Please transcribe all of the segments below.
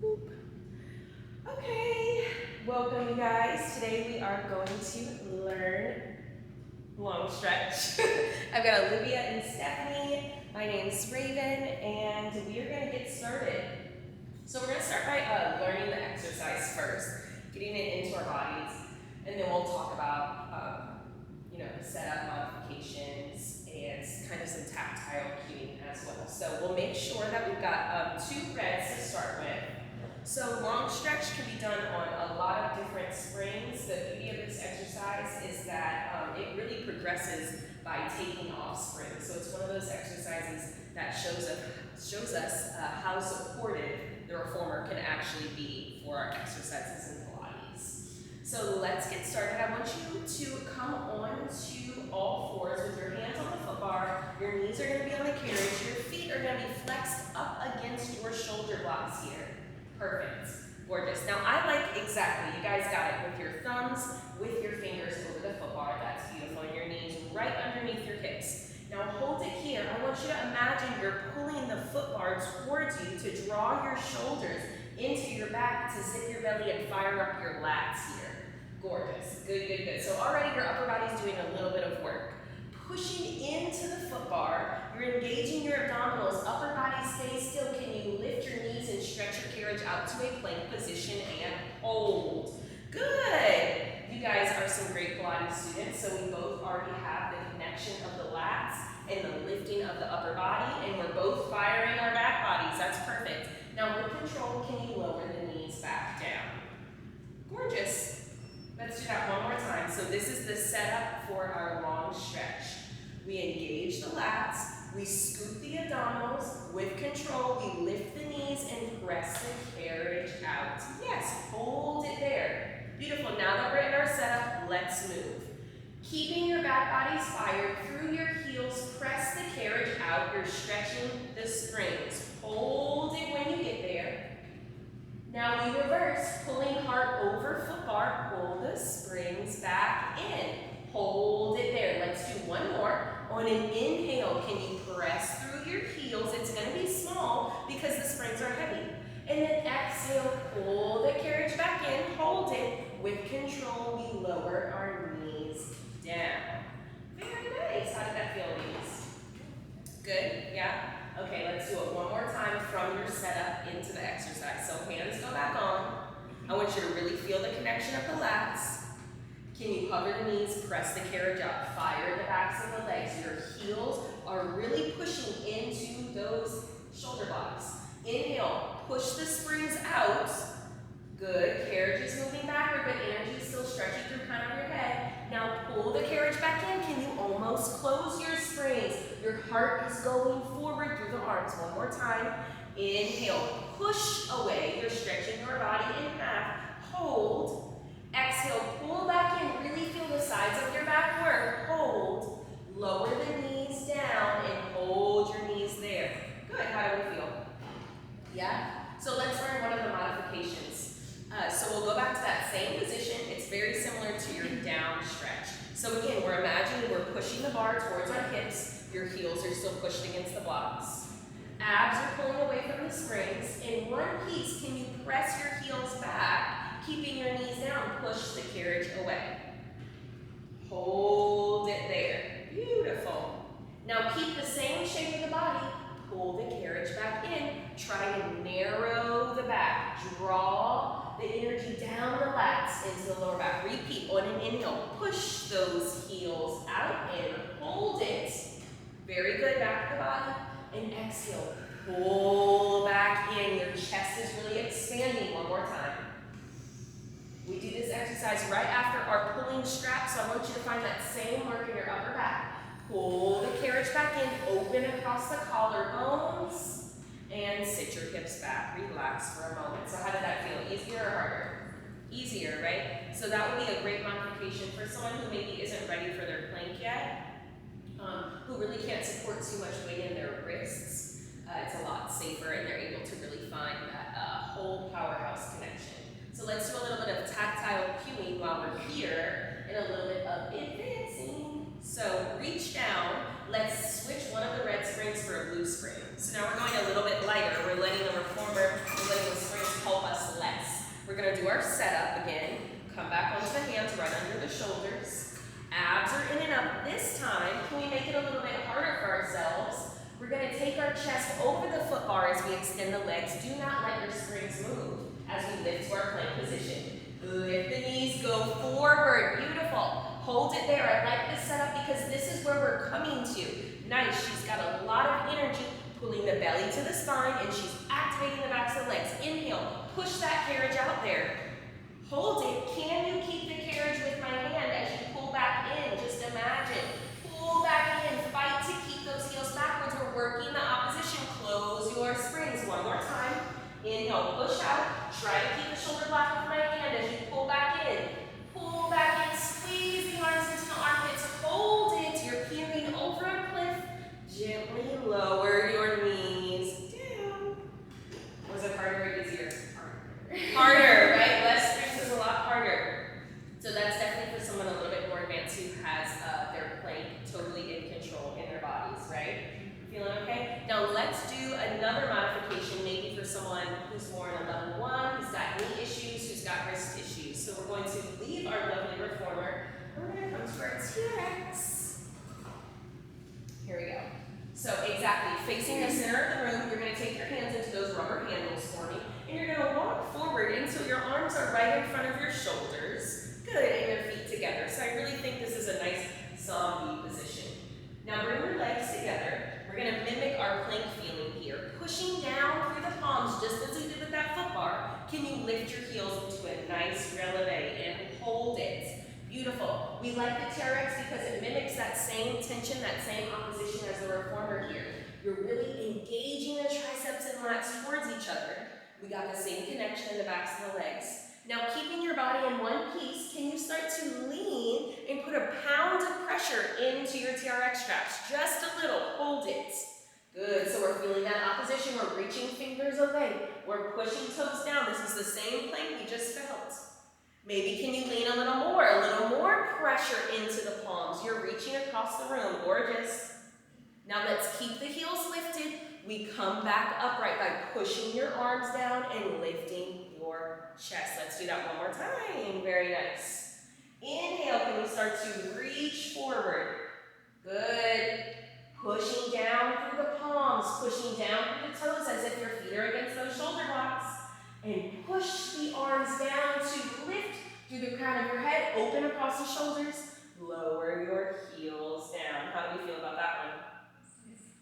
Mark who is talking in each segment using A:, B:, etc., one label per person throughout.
A: Boop. Okay, welcome you guys. Today we are going to learn long stretch. I've got Olivia and Stephanie. My name's Raven, and we are going to get started. So we're going to start by learning the exercise first, getting it into our bodies, and then we'll talk about setup modifications and kind of some tactile cueing as well. So we'll make sure that we've got 2 reds to start with. So long stretch can be done on a lot of different springs. The beauty of this exercise is that it really progresses by taking off springs. So it's one of those exercises that shows us how supportive the reformer can actually be for our exercises and Pilates. So let's get started. I want you to come on to all fours with your hands on the foot bar. Your knees are going to be on the carriage. Your feet are going to be flexed up against your shoulder blocks here. Perfect. Gorgeous. Now I like exactly, you guys got it, with your thumbs, with your fingers over the foot bar. That's beautiful. And your knees right underneath your hips. Now hold it here. I want you to imagine you're pulling the foot bar towards you to draw your shoulders into your back to zip your belly and fire up your lats here. Gorgeous. Good, good, good. So already your upper body's doing a little bit of work. Pushing into the foot bar, you're engaging your abdominals. Upper body stays still. Can you lift your knees and stretch your carriage out to a plank position and hold? Good. You guys are some great Pilates students, so we both already have the connection of the lats and the lifting of the upper body, and we're both firing our back bodies. That's perfect. Now with control, can you lower the knees back down? Gorgeous. Let's do that one more time. So this is the setup for our long stretch. We engage the lats, we scoop the abdominals. With control, we lift the knees and press the carriage out. Yes, hold it there. Beautiful. Now that we're in our setup, let's move. Keeping your back bodies fired through your heels, press the carriage out. You're stretching the springs. Hold it when you get there. Now we reverse, pulling hard over foot bar, pull the springs back in. Hold it there. Let's do one more. On an inhale, can you press through your heels? It's going to be small because the springs are heavy. And then exhale, pull the carriage back in, hold it. With control, we lower our knees down. Very nice. How did that feel, ladies? Good? Yeah? Okay, let's do it one more time from your setup into the exercise. So hands go back on. I want you to really feel the connection of the lats. Can you hover the knees, press the carriage up, fire the backs of the legs. Your heels are really pushing into those shoulder blocks. Inhale, push the springs out. Good, carriage is moving backward, but energy is still stretching through kind of your head. Now pull the carriage back in. Can you almost close your springs? Your heart is going forward through the arms. One more time. Inhale, push away. You're stretching your body in half. Hold. Exhale, pull back in. Really feel the sides of your back work. Hold. Lower the knees down and hold your knees there. Good. How do we feel? Yeah? So let's learn one of the modifications. So we'll go back to that same position. It's very similar to your down stretch. So again, we're imagining we're pushing the bar towards our hips. Your heels are still pushed against the blocks. Abs are pulling away from the springs. In one piece, can you press your heels back, keeping your knees down, push the carriage away. Hold it there. Beautiful. Now keep the same shape of the body. Pull the carriage back in. Try to narrow the back. Draw the energy down the lats into the lower back. Repeat on an inhale. Push those heels out and hold it. Very good. Back to the body. And exhale. Pull back in. Your chest is really expanding. One more time. We do this exercise right after our pulling strap, so I want you to find that same work in your upper back. Pull the carriage back in, open across the collarbones, and sit your hips back. Relax for a moment. So how did that feel? Easier or harder? Easier, right? So that would be a great modification for someone who maybe isn't ready for their plank yet, who really can't support too much weight in their wrists. It's a lot safer, and they're able to really find that whole powerhouse connection. So let's do a little bit of tactile cueing while we're here, and a little bit of advancing. So reach down. Let's switch one of the red springs for a blue spring. So now we're going a little bit lighter. We're letting the reformer, we're letting the springs help far as we extend the legs. Do not let your springs move as we lift to our plank position. Lift the knees, go forward. Beautiful. Hold it there. I like this setup because this is where we're coming to. Nice. She's got a lot of energy pulling the belly to the spine, and she's activating the backs of the legs. Inhale. Push that carriage out there. Hold it. Can you keep the carriage with my hand as you pull back in? Just imagine. Pull back in. Fight to keep those heels backwards. We're working the opposition. Close your springs. One more time. Inhale. Push out. Try to keep the shoulder block with my hand as you pull back in. Pull back in. Squeeze the arms into the armpits. Hold it. You're peering over a cliff. Gently lower your knees down. Was it harder or easier? Harder, right? Less springs is a lot harder. So that's definitely for someone a little bit more advanced who has their plank totally in control in their bodies, right? Feeling okay? Now let's do another modification, maybe for someone who's more in a level 1, who's got knee issues, who's got wrist issues. So we're going to leave our lovely reformer, and we're going to come to our T-Rex. Here we go. So exactly, facing the center of the room, you're going to take your hands into those rubber handles for me, and you're going to walk forward until your arms are right in front of your shoulders. Good, and your feet together. So I really think this is a nice zombie position. Now bring your legs together. We're going to mimic our plank feeling here. Pushing down through the palms, just as we did with that foot bar. Can you lift your heels into a nice releve and hold it? Beautiful. We like the T-Rex because it mimics that same tension, that same opposition as the reformer here. You're really engaging the triceps and lats towards each other. We got the same connection in the backs of the legs. Now, keeping your body in one piece, can you start to lean and put a pound of pressure into your TRX straps? Just a little. Hold it. Good. So we're feeling that opposition. We're reaching fingers away. We're pushing toes down. This is the same plank we just felt. Maybe can you lean a little more pressure into the palms. You're reaching across the room. Gorgeous. Now let's keep the heels lifted. We come back upright by pushing your arms down and lifting your chest. Let's do that one more time. Very nice. Inhale, can we start to reach forward? Good. Pushing down through the palms, pushing down through the toes as if your feet are against those shoulder blocks. And push the arms down to lift through the crown of your head, open across the shoulders, lower your heels down. How do we feel about that one?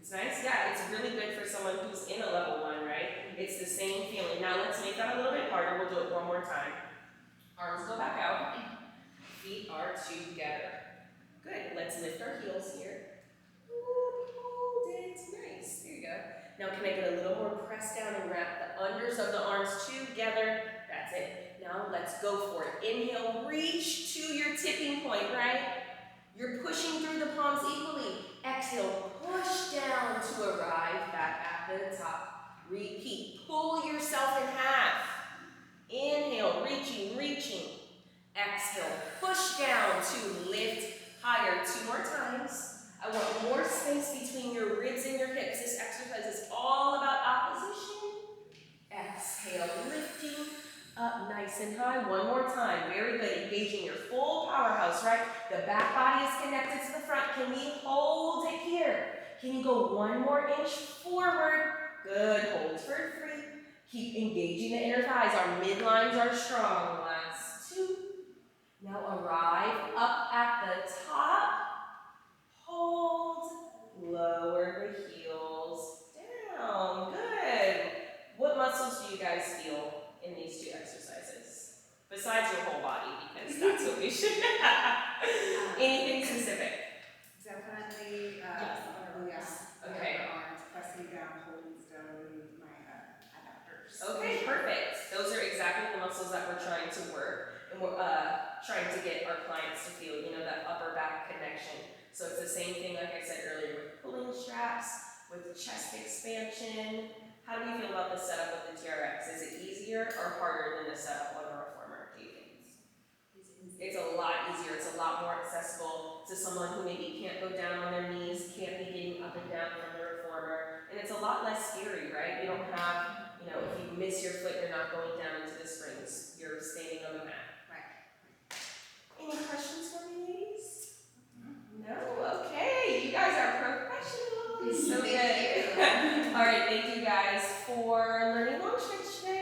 A: It's nice? Yeah, it's really good for someone who's in a level 1, right? It's the same feeling. Now let's make that a little bit harder. We'll do it one more time. Arms go back out. Feet are together. Good. Let's lift our heels here. Hold it. Nice. There you go. Now can I get a little more press down and wrap the unders of the arms together? That's it. Now let's go for it. Inhale, reach to your tipping point, right? You're pushing through the palms equally. Exhale, push down to arrive back at the top. Repeat. Pull yourself in half. Inhale, reaching, reaching. Exhale, push down to lift higher. 2 more times. I want more space between your ribs and your hips. This exercise is all about opposition. Exhale, lifting up nice and high. One more time. Very good. Engaging your full powerhouse, right? The back body is connected to the front. Can we hold it here? Can you go 1 more inch forward? Good. Hold for 3. Keep engaging the inner thighs. Our midlines are strong. Last 2. Now arrive up at the top. Hold. Lower the heels down. Good. What muscles do you guys feel in these 2 exercises? Besides your whole body, because that's what we should have. Anything specific?
B: Definitely,
A: Yes. Okay.
B: arms, pressing down, holding still, my adductors.
A: Okay, perfect. Those are exactly the muscles that we're trying to work, and we're trying to get our clients to feel, that upper back connection. So it's the same thing, like I said earlier, with pulling straps, with chest expansion. How do you feel about the setup of the TRX? Is it easier or harder than the setup on a reformer, do you think? It's a lot easier. It's a lot more accessible to someone who maybe can't go down on their knees, can't be getting up and down from the reformer. And it's a lot less scary, right? You don't have, if you miss your foot, you're not going down into the springs. You're standing on the mat.
B: Right.
A: Any questions for me, ladies? No? Okay. You guys are professionals. So good. All right. Thank you, guys. learning long stretch today.